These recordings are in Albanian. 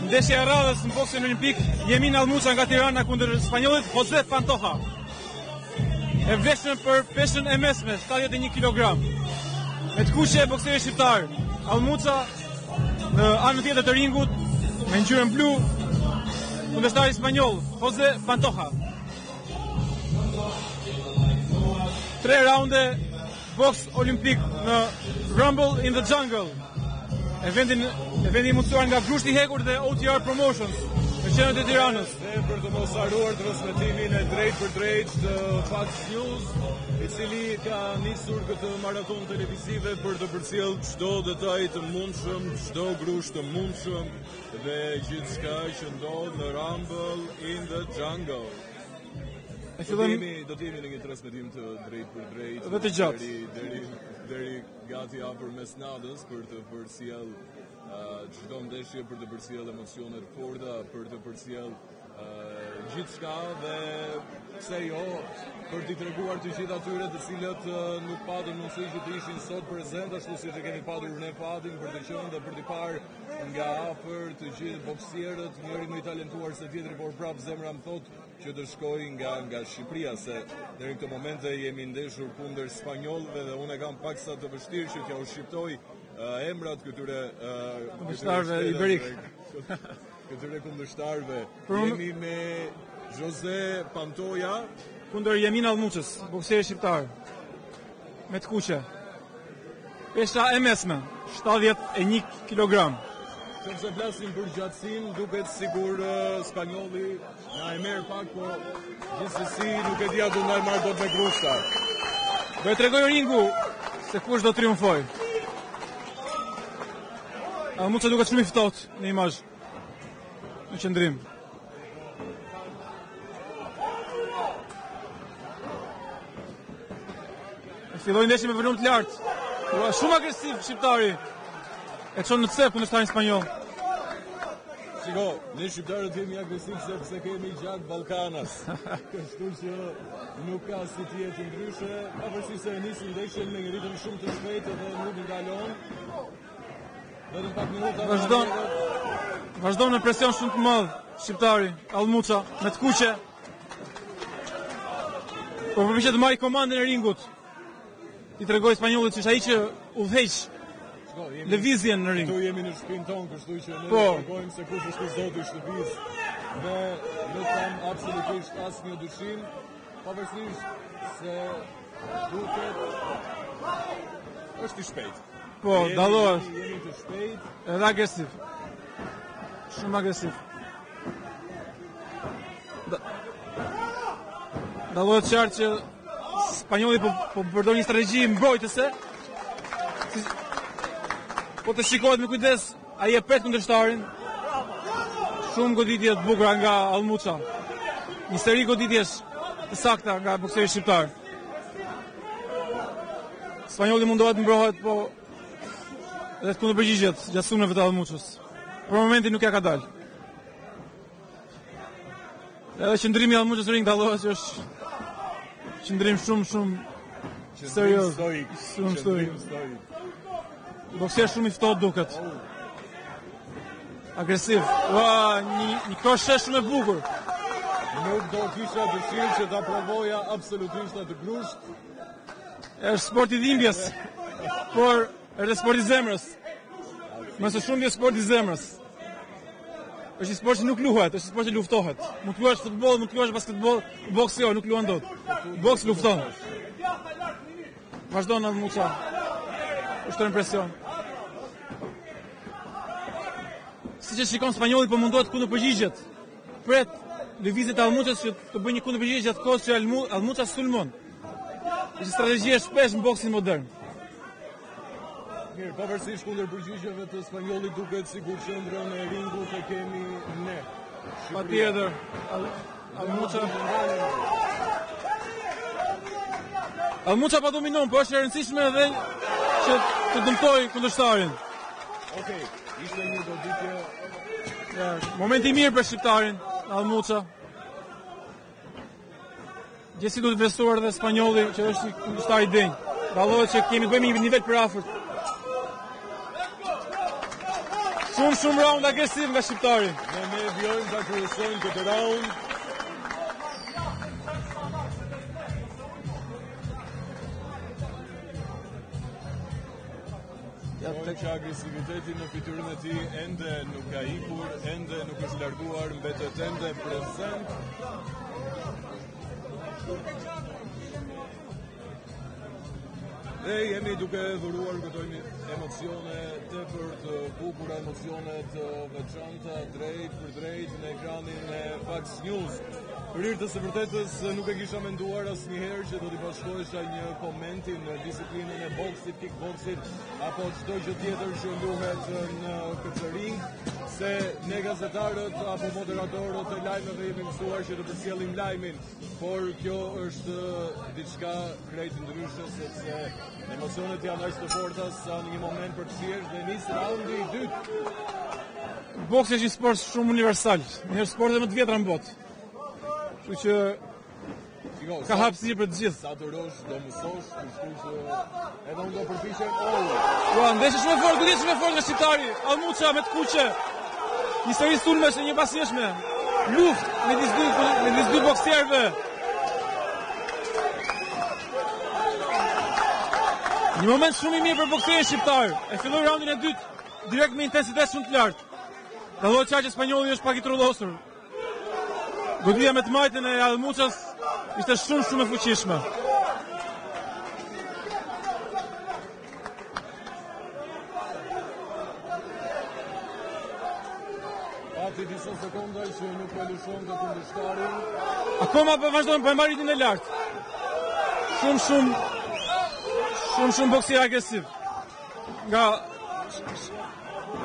Ndeshja e radhës në boksin olimpik, Jemin Almuca nga Tirana kundër spanjollit Jose Pantoja. E vlefshëm për peshën e mesme, 71 kg. Me të kuqe bokseri shqiptar, Almuca në anën tjetër të ringut, me ngjyrën blu, kundërshtari spanjoll Jose Pantoja. 3 raunde boks olimpik në Rumble in the Jungle. Evendi mundësuar nga Grushti Hekur dhe OTR Promotions në qendrën e Tiranës. Dhe për të mos haruar transmetimin e drejt për drejt të Fox News, i cili ka nisur këtë maraton televizive për të përcjell çdo detaj të mundshëm, çdo grusht të mundshëm dhe gjithçka që ndodh në Rumble in the Jungle. Do të jemi në një transmetim të drejt për drejt dhe të gjatë deri gati afër mesnatës për të përcjell çdo ndeshje, për të përcjell emocione të forta, për të përcjell gjithçka dhe pse jo për t'i treguar të gjithë atyre të cilët nuk patën mundësi që të ishin sot prezent, ashtu siç e kemi patur ne fatin për të qenë dhe për t'i parë nga afër të gjithë boksierët, njëri më i talentuar se tjetri, por prapë zemra më thot që të shkoj nga Shqipëria, se deri në këtë moment jemi ndeshur kundër spanjollëve dhe unë kam paksa të vështirë që t'ja u shqiptoj emrat këtyre kundërshtarëve iberik. Këtyre kundërshtarëve. Jemi me Jose Pantoja kundër Jemin Almucës, bokseri shqiptar. Me të kuqe. Pesha e mesme, 71 kg. Nëse flasim për gjatësinë, duket sigur spanjolli na e merr pak, po gjithsesi nuk e di a do ndaj marrë dot me grushta. Do e tregoj ringu se kush do triumfoj. Almuca duket shumë i ftohtë në imazh. Në qendrim. Filloi ndeshja me volum të lartë. Shumë agresiv shqiptari. E çon në cep kundërshtarin spanjoll. Shiko, ne shqiptarët jemi agresiv sepse kemi gjak Ballkanas. Kështu që nuk ka si të jetë ndryshe, pavarësisht se nisi ndeshjen me një ritëm shumë të shpejtë dhe nuk ndalon. Vetëm pak minuta. Vazhdon me presion shumë të madh shqiptari Almuca me të kuqe. Po përpiqet të marrë komandën e ringut. I tregoi spanjollit që ai që udhëheq lëvizjen në ring. Këtu jemi në shtëpinë tonë, kështu që ne tregojmë se kush është zoti i shtëpisë. Dhe nuk kam absolutisht asnjë dyshim, pavarësisht se duket është i shpejtë. Po, dallohet. Jemi të shpejtë, edhe agresiv. Shumë agresiv. Dallohet qartë që spanjolli po përdor një strategji mbrojtëse. Po të shikohet me kujdes, ai e pret kundërshtarin. Shumë goditje të bukura nga Almuca. Një seri goditjesh të sakta nga bokseri shqiptar. Spanjolli mundohet të mbrohet, po edhe të kundërpërgjigjet gjatë sulmeve të Almucës. Për momentin nuk ja ka dalë. Edhe qëndrimi i Almucës në ring dallohet që është qëndrim shumë serioz. Shumë stoik. Bokser shumë i ftohtë duket. Agresiv. Një kroshe shumë e bukur. Nuk do kisha dëshirë që ta provoja absolutisht atë grusht. Është sport i dhimbjes, por është sport i zemrës. Mëse shumë është sport i zemrës. Është një sport që nuk luhet, është një sport që luftohet. Mund të luash futboll, mund të luash basketboll, boks jo, nuk luan dot. Boks lufton. Vazhdon Almuca. Është impresion. Siç e shikon spanjolli, po mundohet kundërpërgjigjet. Pret lëvizjet e Almucës që të bëjë një kundërpërgjigje gjatë kohës që Almuca sulmon. Është strategji e shpesh në boksin modern. Mirë, pavarësisht kundërpërgjigjeve të spanjollit duket sikur qendrën e ringut e kemi ne. Patjetër. Almuca pa dominon, po është e rëndësishme edhe që të dëmtoj kundërshtarin. Okej, ishte një goditje. Moment i mirë për shqiptarin, Almuca. Gjithsesi duhet të besuar edhe spanjolli që është një kundërshtar i denj. Dallohet që kemi bëjmë një nivel për afërt. Shumë round agresiv nga shqiptari. Ne vjojmë ta kryesojmë këtë round. Që agresiviteti në fytyrën e tij ende nuk ka ikur, ende nuk është larguar, mbetet ende prezent. Dhe jemi duke dhuruar këto emocione tepër të bukura, emocione të veçanta, drejt për drejt në ekranin e Fox News. Për hir të së vërtetës nuk e kisha menduar asnjëherë që do t'i bashkohesha një komenti në disiplinën e boksit, kickboksit apo çdo gjë tjetër që luhet në këtë ring, se ne gazetarët apo moderatorët e lajmeve jemi mësuar që të përcjellim lajmin, por kjo është diçka krejt ndryshe sepse emocionet janë aq të forta sa në një moment për të thjesht dhe nis raundi i dytë. Boksi është një sport shumë universal, një sportet më të vjetra në botë. Kështu që ka hapësirë për të gjithë. Sa durosh do mësosh, kështu që edhe unë do përpiqem. Ndeshje shumë e fortë, goditje shumë e fortë nga shqiptari. Almuça me të kuqe. Një seri sulmesh e një pasjeshme. Luftë midis dy boksierëve. Një moment shumë i mirë për bokserin shqiptar. E filloi raundin e dytë direkt me intensitet shumë të lartë. Dallohet qartë që spanjolli është pak i trullosur. Goditja me të majtën e Almuças ishte shumë e fuqishme. Pati disa sekonda që nuk e lëshon të kundërshtarin. Akoma po vazhdojmë po e marr ritmin e lartë. Shumë boksier agresiv. Nga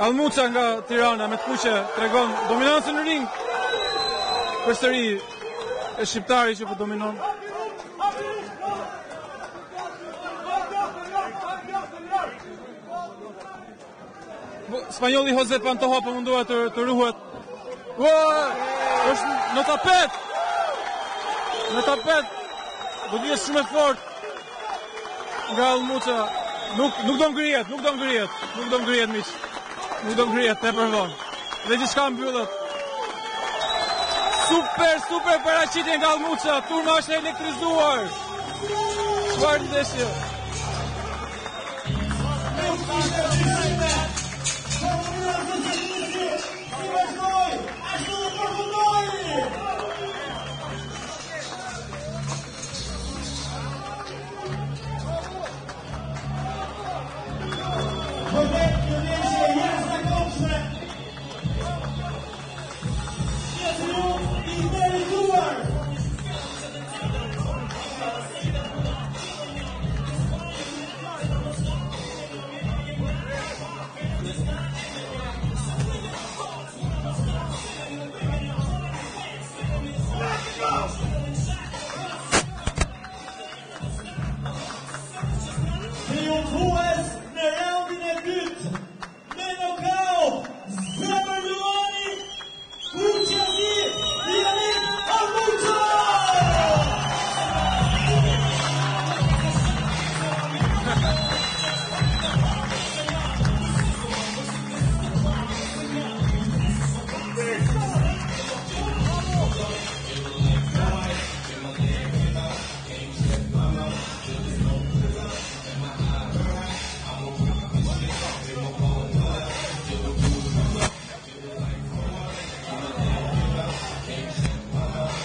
Almuça nga Tirana me të kuqe tregon dominancën në ring. Përsëri e shqiptari që po dominon. Spanjolli Jose Pantoja po mundohet të ruhet. Është në tapet. Goditje shumë e fortë nga Almuça. Nuk do ngrihet miq. Nuk do ngrihet tepër vonë. Dhe gjithçka mbyllet. Super paraqitje nga Almuça, turma është elektrizuar. Çfarë ndeshje?